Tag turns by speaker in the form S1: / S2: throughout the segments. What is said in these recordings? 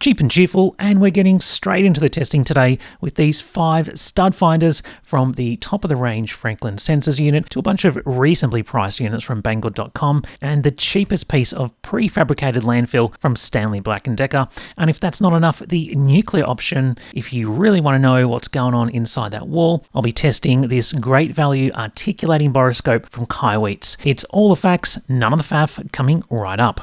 S1: Cheap and cheerful, and we're getting straight into the testing today with these 5 stud finders from the top of the range Franklin Sensors unit to a bunch of reasonably priced units from Banggood.com and the cheapest piece of prefabricated landfill from Stanley Black & Decker. And if that's not enough, the nuclear option, if you really want to know what's going on inside that wall, I'll be testing this great value articulating Boroscope from Kaiweets. It's all the facts, none of the faff, coming right up.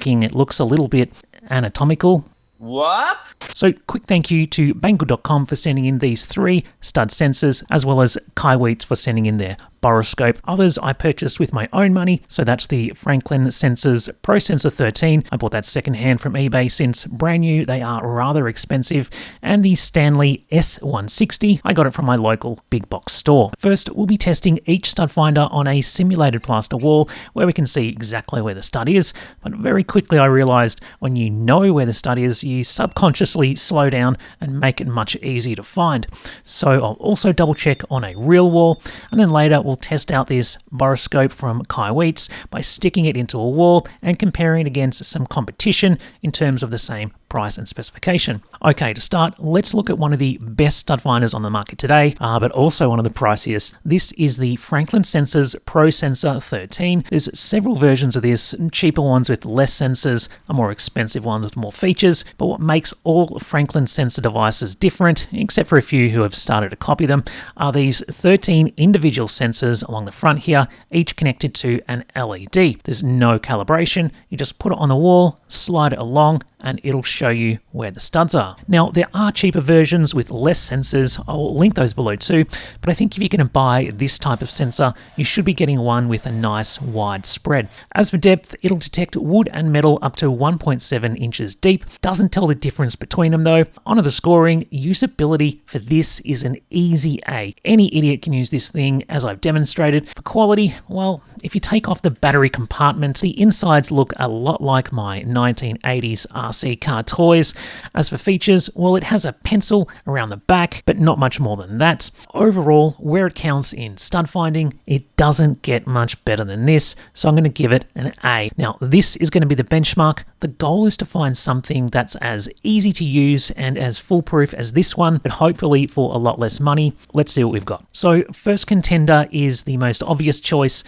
S1: It looks a little bit anatomical.
S2: What?
S1: So quick thank you to Banggood.com for sending in these 3 stud sensors, as well as Kaiweets for sending in their Boroscope. Others I purchased with my own money, so that's the Franklin Sensors ProSensor 13. I bought that secondhand from eBay since brand new. They are rather expensive. And the Stanley S160, I got it from my local big box store. First, we'll be testing each stud finder on a simulated plaster wall where we can see exactly where the stud is. But very quickly I realized when you know where the stud is, you subconsciously slow down and make it much easier to find. So I'll also double check on a real wall, and then later we'll test out this Boroscope from Kaiweets by sticking it into a wall and comparing it against some competition in terms of the same price and specification. Okay, to start, let's look at one of the best stud finders on the market today, but also one of the priciest. This is the Franklin Sensors ProSensor 13. There's several versions of this, cheaper ones with less sensors, a more expensive one with more features, but what makes all Franklin sensor devices different, except for a few who have started to copy them, are these 13 individual sensors along the front here, each connected to an LED. There's no calibration, you just put it on the wall, slide it along, and it'll show you where the studs are. Now, there are cheaper versions with less sensors. I'll link those below too, but I think if you're going to buy this type of sensor, you should be getting one with a nice wide spread. As for depth, it'll detect wood and metal up to 1.7 inches deep. Doesn't tell the difference between them though. On to the scoring, usability for this is an easy A. Any idiot can use this thing, as I've demonstrated. For quality, well, if you take off the battery compartment, the insides look a lot like my 1980s RC car toys. As for features, well, it has a pencil around the back, but not much more than that. Overall, where it counts in stud finding, it doesn't get much better than this, so I'm going to give it an A. Now, this is going to be the benchmark. The goal is to find something that's as easy to use and as foolproof as this one, but hopefully for a lot less money. Let's see what we've got. So first contender is the most obvious choice,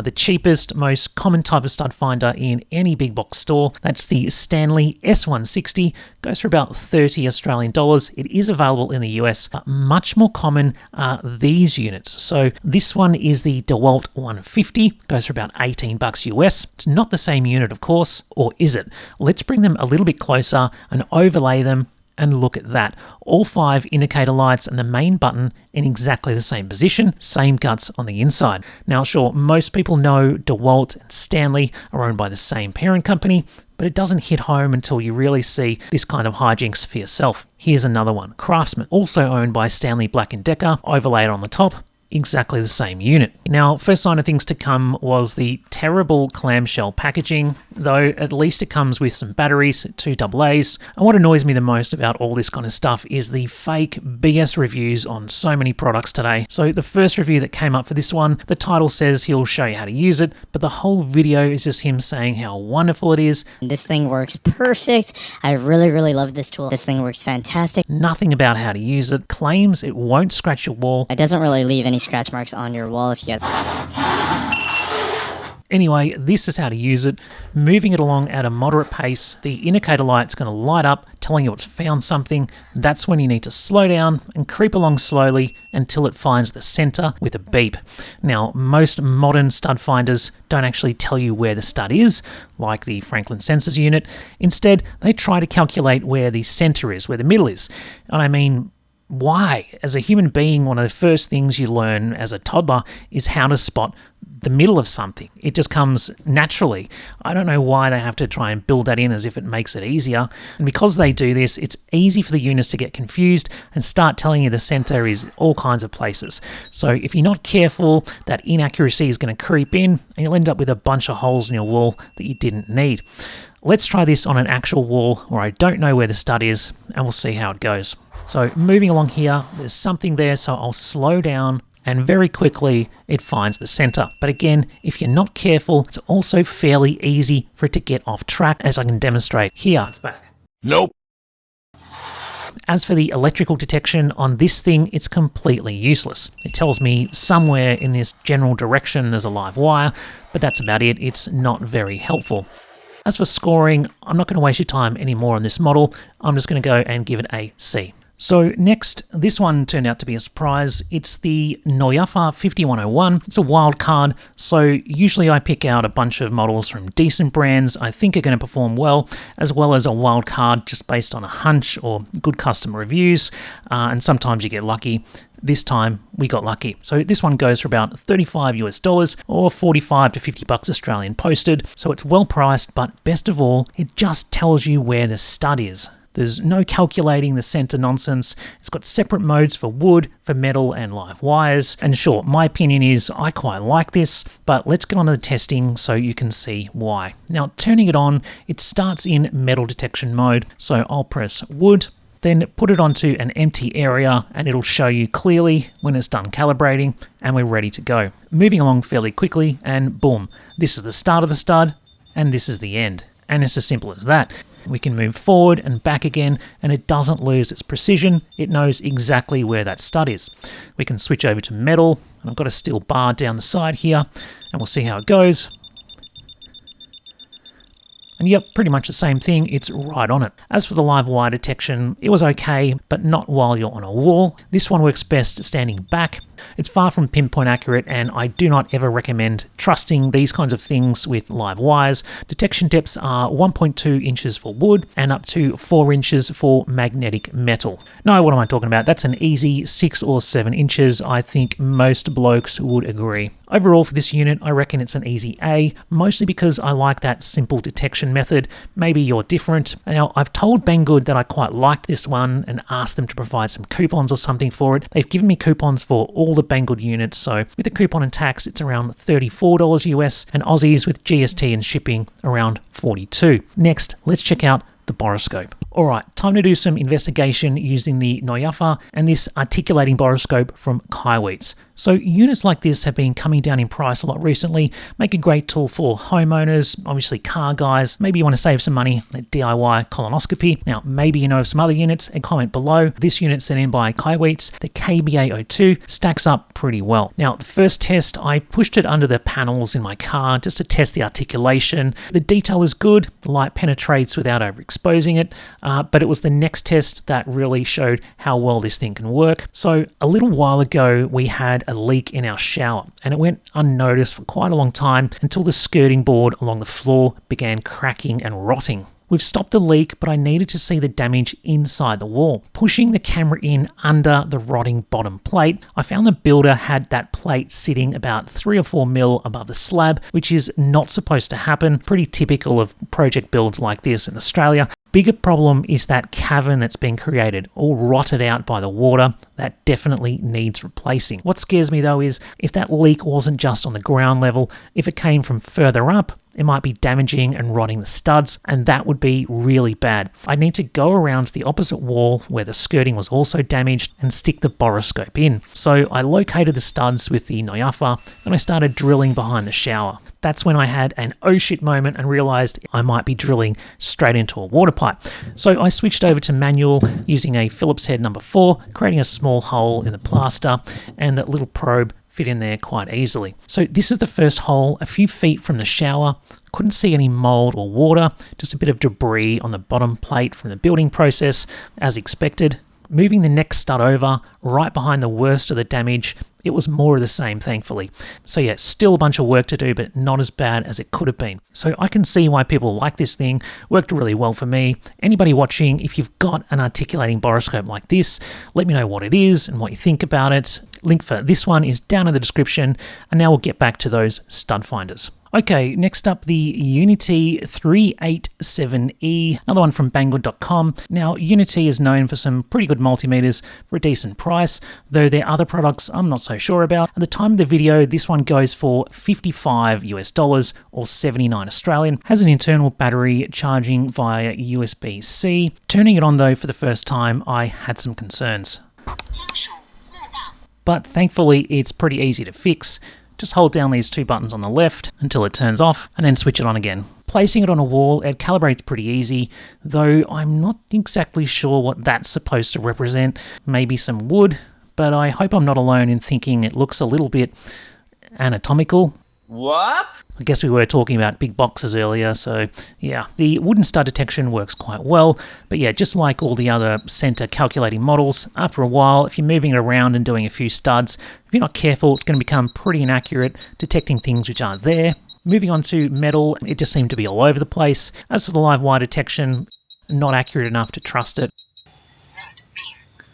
S1: the cheapest, most common type of stud finder in any big box store. That's the Stanley S160, goes for about 30 Australian dollars. It is available in the US, but much more common are these units. So this one is the DeWalt 150, goes for about 18 bucks US. It's not the same unit, of course, or is it? Let's bring them a little bit closer and overlay them and look at that. All 5 indicator lights and the main button in exactly the same position, same guts on the inside. Now, sure, most people know DeWalt and Stanley are owned by the same parent company, but it doesn't hit home until you really see this kind of hijinks for yourself. Here's another one. Craftsman, also owned by Stanley Black & Decker, overlaid on the top, exactly the same unit. Now, first sign of things to come was the terrible clamshell packaging, though at least it comes with some batteries, 2 AA's. And what annoys me the most about all this kind of stuff is the fake BS reviews on so many products today. So the first review that came up for this one, the title says he'll show you how to use it, but the whole video is just him saying how wonderful it is.
S3: This thing works perfect. I really love this tool. This thing works fantastic.
S1: Nothing about how to use it, claims it won't scratch your wall.
S3: It doesn't really leave any scratch marks on your wall if you get...
S1: Anyway, this is how to use it. Moving it along at a moderate pace, the indicator light's going to light up, telling you it's found something. That's when you need to slow down and creep along slowly until it finds the center with a beep. Now, most modern stud finders don't actually tell you where the stud is, like the Franklin Sensors unit. Instead, they try to calculate where the center is, where the middle is. And I mean, why? As a human being, one of the first things you learn as a toddler is how to spot the middle of something. It just comes naturally. I don't know why they have to try and build that in as if it makes it easier. And because they do this, it's easy for the units to get confused and start telling you the center is all kinds of places. So if you're not careful, that inaccuracy is going to creep in and you'll end up with a bunch of holes in your wall that you didn't need. Let's try this on an actual wall where I don't know where the stud is, and we'll see how it goes. So moving along here, there's something there, so I'll slow down, and very quickly it finds the center. But again, if you're not careful, it's also fairly easy for it to get off track, as I can demonstrate here. It's back.
S2: Nope.
S1: As for the electrical detection on this thing, it's completely useless. It tells me somewhere in this general direction there's a live wire, but that's about it. It's not very helpful. As for scoring, I'm not going to waste your time anymore on this model. I'm just going to go and give it a C. So next, this one turned out to be a surprise. It's the Noyafa 5101. It's a wild card, so usually I pick out a bunch of models from decent brands I think are going to perform well as a wild card just based on a hunch or good customer reviews, and sometimes you get lucky. This time we got lucky. So this one goes for about $35 US or 45 to 50 bucks Australian posted. So it's well priced, but best of all, it just tells you where the stud is. There's no calculating the center nonsense. It's got separate modes for wood, for metal, and live wires. And sure, my opinion is I quite like this, but let's get on to the testing so you can see why. Now, turning it on, it starts in metal detection mode. So I'll press wood, then put it onto an empty area, and it'll show you clearly when it's done calibrating, and we're ready to go. Moving along fairly quickly, and boom, this is the start of the stud, and this is the end. And it's as simple as that. We can move forward and back again, and it doesn't lose its precision. It knows exactly where that stud is. We can switch over to metal, and I've got a steel bar down the side here, and we'll see how it goes. And yep, pretty much the same thing, it's right on it. As for the live wire detection, it was okay, but not while you're on a wall. This one works best standing back. It's far from pinpoint accurate, and I do not ever recommend trusting these kinds of things with live wires. Detection depths are 1.2 inches for wood and up to 4 inches for magnetic metal. No, what am I talking about? That's an easy 6 or 7 inches. I think most blokes would agree. Overall for this unit, I reckon it's an easy A, mostly because I like that simple detection method. Maybe you're different. Now, I've told Banggood that I quite liked this one and asked them to provide some coupons or something for it. They've given me coupons for all the Banggood units, so with the coupon and tax, it's around $34 US, and Aussies with GST and shipping around 42. Next, let's check out the Boroscope. Alright, time to do some investigation using the Noyafa and this articulating Boroscope from Kaiweets. So units like this have been coming down in price a lot recently, make a great tool for homeowners, obviously car guys. Maybe you want to save some money on a DIY colonoscopy. Now, maybe you know of some other units, and comment below. This unit sent in by Kaiweets, the KBA02, stacks up pretty well. Now, the first test, I pushed it under the panels in my car just to test the articulation. The detail is good, the light penetrates without overexposing it, but it was the next test that really showed how well this thing can work. So a little while ago, we had a leak in our shower, and it went unnoticed for quite a long time until the skirting board along the floor began cracking and rotting. We've stopped the leak, but I needed to see the damage inside the wall. Pushing the camera in under the rotting bottom plate, I found the builder had that plate sitting about 3 or 4 mil above the slab, which is not supposed to happen. Pretty typical of project builds like this in Australia. Bigger problem is that cavern that's been created, all rotted out by the water. That definitely needs replacing. What scares me though is if that leak wasn't just on the ground level, if it came from further up, it might be damaging and rotting the studs, and that would be really bad. I need to go around to the opposite wall where the skirting was also damaged and stick the Boroscope in. So I located the studs with the Noyafa and I started drilling behind the shower. That's when I had an oh shit moment and realized I might be drilling straight into a water pipe. So I switched over to manual using a Phillips head number 4, creating a small hole in the plaster, and that little probe fit in there quite easily. So this is the first hole a few feet from the shower. Couldn't see any mold or water, just a bit of debris on the bottom plate from the building process, as expected. Moving the next stud over, right behind the worst of the damage, it was more of the same, thankfully. So yeah, still a bunch of work to do, but not as bad as it could have been. So I can see why people like this thing. Worked really well for me. Anybody watching, if you've got an articulating Boroscope like this, let me know what it is and what you think about it. Link for this one is down in the description. And now we'll get back to those stud finders. Okay, next up the UNI-T 387E, another one from Banggood.com. Now, UNI-T is known for some pretty good multimeters for a decent price, though their other products I'm not so sure about. At the time of the video, this one goes for $55 US or 79 Australian. Has an internal battery charging via USB-C. Turning it on though for the first time, I had some concerns. but thankfully it's pretty easy to fix. Just hold down these 2 buttons on the left until it turns off, and then switch it on again. Placing it on a wall, it calibrates pretty easy, though I'm not exactly sure what that's supposed to represent. Maybe some wood, but I hope I'm not alone in thinking it looks a little bit anatomical.
S2: What?
S1: I guess we were talking about big boxes earlier, so yeah. The wooden stud detection works quite well, but yeah, just like all the other center calculating models, after a while, if you're moving it around and doing a few studs, if you're not careful, it's going to become pretty inaccurate, detecting things which aren't there. Moving on to metal, it just seemed to be all over the place. As for the live wire detection, not accurate enough to trust it.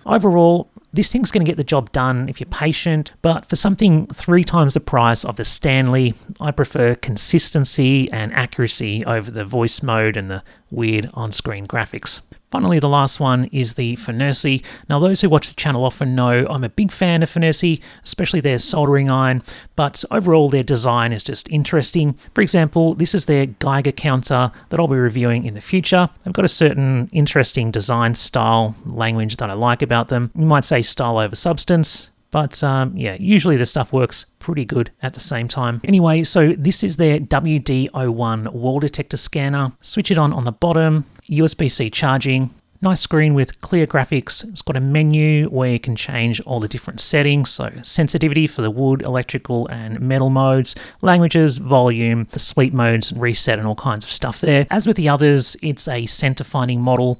S1: Overall, this thing's going to get the job done if you're patient, but for something 3 times the price of the Stanley, I prefer consistency and accuracy over the voice mode and the weird on-screen graphics. Finally, the last one is the FNIRSI. Now, those who watch the channel often know I'm a big fan of FNIRSI, especially their soldering iron, but overall their design is just interesting. For example, this is their Geiger counter that I'll be reviewing in the future. They've got a certain interesting design style, language that I like about them. You might say style over substance, but yeah, usually the stuff works pretty good at the same time. Anyway, so this is their WD01 wall detector scanner. Switch it on the bottom, USB-C charging, nice screen with clear graphics. It's got a menu where you can change all the different settings, so sensitivity for the wood, electrical and metal modes, languages, volume, the sleep modes, reset and all kinds of stuff there. As with the others, it's a center finding model.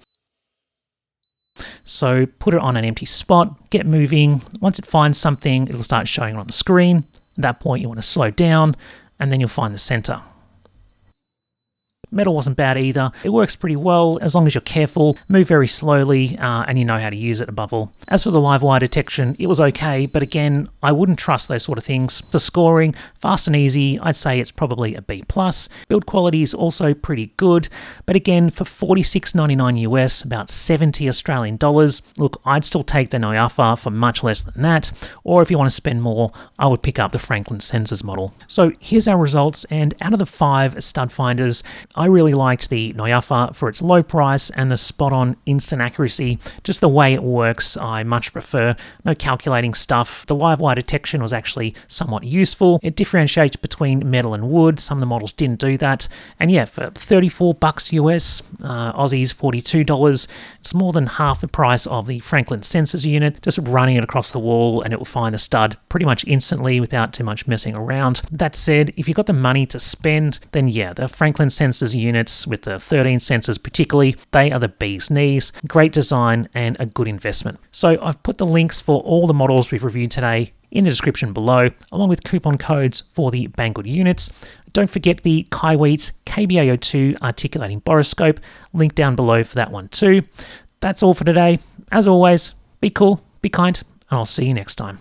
S1: So put it on an empty spot, get moving. Once it finds something, it'll start showing it on the screen. At that point, you want to slow down, and then you'll find the center. Metal wasn't bad either. It works pretty well as long as you're careful, move very slowly, and you know how to use it above all. As for the live wire detection, it was okay, but again, I wouldn't trust those sort of things. For scoring, fast and easy, I'd say it's probably a B+. Build quality is also pretty good, but again, for $46.99 US, about 70 Australian dollars, look, I'd still take the Noyafa for much less than that, or if you want to spend more, I would pick up the Franklin Sensors model. So here's our results, and out of the 5 stud finders, I really liked the Noyafa for its low price and the spot-on instant accuracy. Just the way it works, I much prefer. No calculating stuff. The live wire detection was actually somewhat useful. It differentiates between metal and wood. Some of the models didn't do that. And yeah, for $34 US, Aussies $42, it's more than half the price of the Franklin Sensors unit. Just running it across the wall and it will find the stud pretty much instantly without too much messing around. That said, if you've got the money to spend, then yeah, the Franklin Sensors units with the 13 sensors particularly, they are the bee's knees. Great design and a good investment. So I've put the links for all the models we've reviewed today in the description below, along with coupon codes for the Banggood units. Don't forget the Kaiweets KBA02 articulating Boroscope, link down below for that one too. That's all for today. As always, be cool, be kind, and I'll see you next time.